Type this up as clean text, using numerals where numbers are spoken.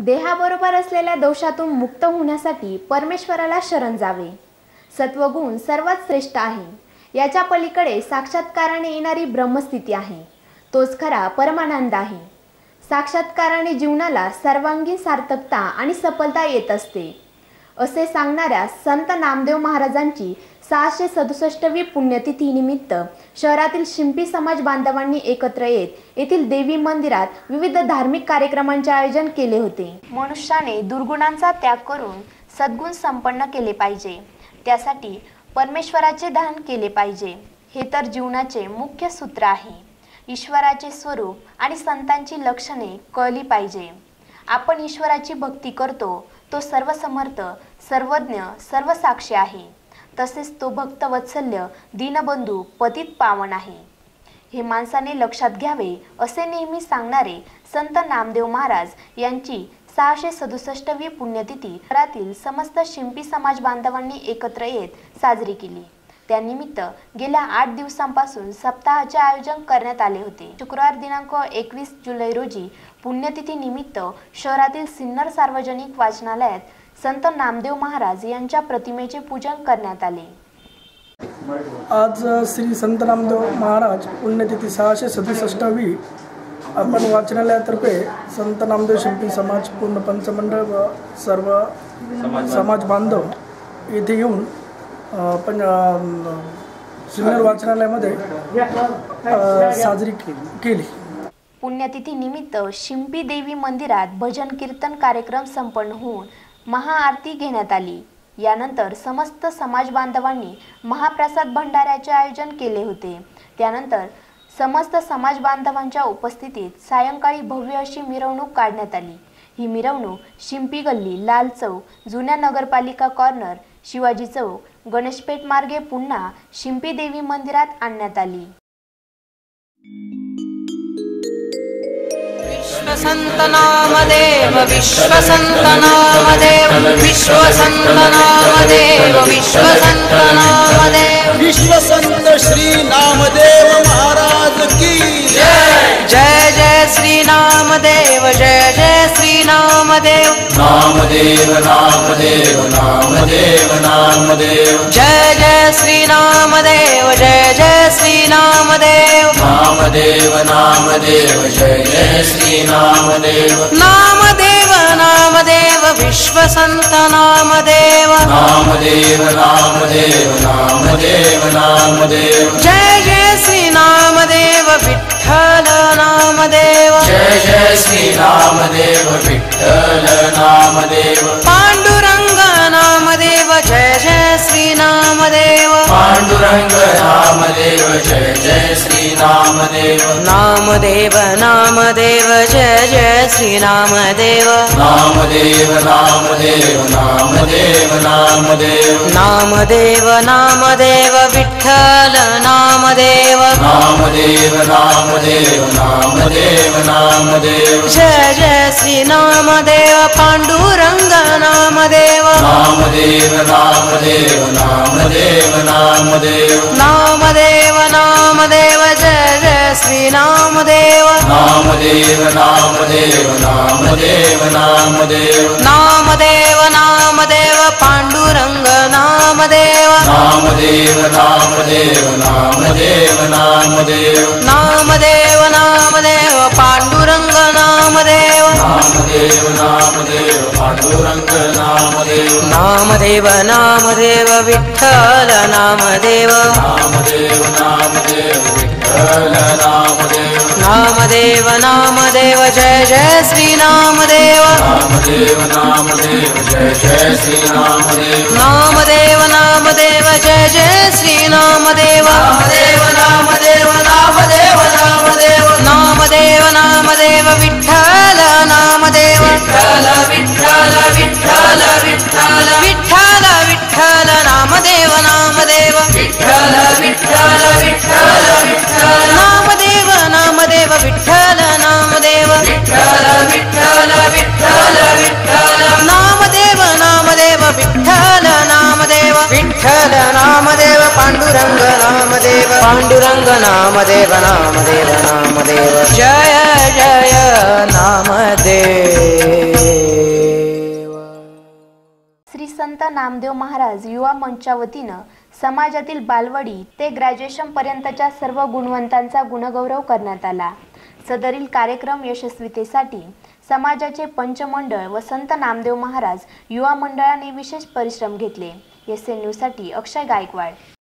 देहाबरोबर असलेल्या दोषातून मुक्त होण्यासाठी परमेश्वराला शरण जावे। सत्वगुण सर्वात श्रेष्ठ आहे। याच्या पलीकडे साक्षात्काराने येणारी ब्रह्मस्थिती आहे। तोच खरा परमानंद आहे। साक्षात्काराने जीवनाला सर्वांगीण सार्थकता आणि सफलता येत असते असे सांगणाऱ्या संत नामदेव महाराजांची 667वी पुण्यतिथी निमित्त शहरातील शिंपी समाज बांधवांनी एकत्र येत येथील देवी मंदिरात विविध धार्मिक कार्यक्रमांचे आयोजन केले होते। मनुष्याने दुर्गुणांचा त्याग करून सद्गुण संपन्न केले पाहिजे। त्यासाठी परमेश्वराचे ध्यान केले पाहिजे। हे तर जीवनाचे मुख्य सूत्र आहे। ईश्वराचे स्वरूप आणि संतांची लक्षणे कळली पाहिजे। आपण ईश्वराची भक्ती करतो तो सर्वसमर्थ, सर्वज्ञ, सर्वसाक्षी आहे। तसेच तो भक्तवत्सल्य, दीनबंधू, पतित पावन आहे। हे माणसाने लक्षात घ्यावे असे नेहमी सांगणारे संत नामदेव महाराज यांची 667वी पुण्यतिथी शहरातील समस्त शिंपी समाज बांधवांनी एकत्र येत साजरी केली। त्यानिमित्त गेल्या 8 दिवसांपासून सप्ताहाचे आयोजन करण्यात आले होते। शुक्रवार दिनांक 21 जुलै रोजी पुण्यतिथी निमित्त शहरातील सिन्नर सार्वजनिक वाचनालयात संत नामदेव महाराज यांच्या प्रतिमेचे पूजन करण्यात आले। आज श्री संत नामदेव महाराज पुण्यतिथी 667वी आपण वाचनालयातर्फे संत नामदेव शिंपी समाज पूर्ण पंचमंडळ व सर्व समाज बांधव येथे येऊन पण सिन्नर वाचनालयामध्ये साजरी केली। पुण्यतिथी निमित्त शिंपी देवी मंदिरात भजन कीर्तन कार्यक्रम संपन्न होऊन महाआरती घेण्यात आली। यानंतर समस्त समाज बांधवांनी महाप्रसाद भंडाऱ्याचे आयोजन केले होते। त्यानंतर समस्त समाज बांधवांच्या उपस्थितीत सायंकाळी भव्य अशी मिरवणूक काढण्यात आली। ही मिरवणूक शिंपी गल्ली, लाल चौक, जुन्या नगरपालिका कॉर्नर, शिवाजी चौक, गणेशपेठ मार्गे पुन्हा शिंपी देवी मंदिरात आणण्यात आली। विश्वसंत नामदेव, विश्वसंत नामदेव, विश्वसंत नामदेव, विश्वसंत नामदेव, विश्वसंत श्री नामदेव महाराज की जय। जय जय श्री नामदेव, जय जय श्री नामदेव, नामदेव नामदेव नामदेव नामदेव, जय जय श्री नामदेव, जय जय श्री नामदेव, नामदेव नामदेव जय जय श्री नामदेव, नामदेव नामदेव, विश्वसंत नामदेव, नामदेव नामदेव नामदेव नामदेव, जय जय श्री नामदेव, विठ्ठल नामदेव, जय जय श्री नामदेव विठ्ठल नामदेव, पांडुरंग नामदेव, जय जय श्री नामदेव, पांडुरंग नामदेव जय जय श्री नामदेव, नामदेव नामदेव, जय जय श्री नामदेव, नामदेव नामदेव नामदेव नामदेव, नामदेव नामदेव, विठ्ठल नामदेव, नामदेव नामदेव नामदेव नामदेव, जय जय श्री नामदेव, पांडुरंग नामदेव, नामदेव नामदेव नामदेव नामदेव, नामदेव नामदेव, जय जय श्री नामदेव, नामदेव नामदेव नामदेव नामदेव, नामदेव नामदेव, पांडुरंग नामदेव, नामदेव नामदेव नामदेव नामदेव, नामदेव नामदेव, पांडुरंग नामदेव, नामदेव नामदेव पांडुरंग नामदेव, नामदेव नामदेव, विठ्ठल नामदेव, नामदेव नामदेव विठ्ठल नामदेव, नामदेव नामदेव, जय जय श्री नामदेव, नामदेव नामदेव जय जय श्री नामदेव, नामदेव नामदेव, जय जय श्री नामदेव, नामदेव नामदेव नामदेव नामदेव, नामदेव नामदेव, विठ्ठल नामदेव, विठ्ठल विठ्ठल विठ्ठल विठ्ठल, विठ्ठल विठ्ठल, नामदेव नामदेव, विठ्ठल विठ्ठल विठ्ठल विठ्ठल, नामदेव नामदेव, विठ्ठल नामदेव, विठ्ठल विठ्ठल विठ्ठल विठ्ठल, नामदेव नामदेव, विठ्ठल नामदेव, विठ्ठल नामदेव, पांडुरंग नामदेव, पांडुरंग नामदेव, नामदेव नामदेव, जय जय नामदेव। नामदेव महाराज युवा मंचच्या वतीनं समाजातील बालवडी ते ग्रॅज्युएशन पर्यंतच्या सर्व गुणवंतांचा गुणगौरव करण्यात आला। सदरील कार्यक्रम यशस्वीतेसाठी समाजाचे पंचमंडळ व संत नामदेव महाराज युवा मंडळाने विशेष परिश्रम घेतले। SN न्यूजसाठी अक्षय गायकवाड।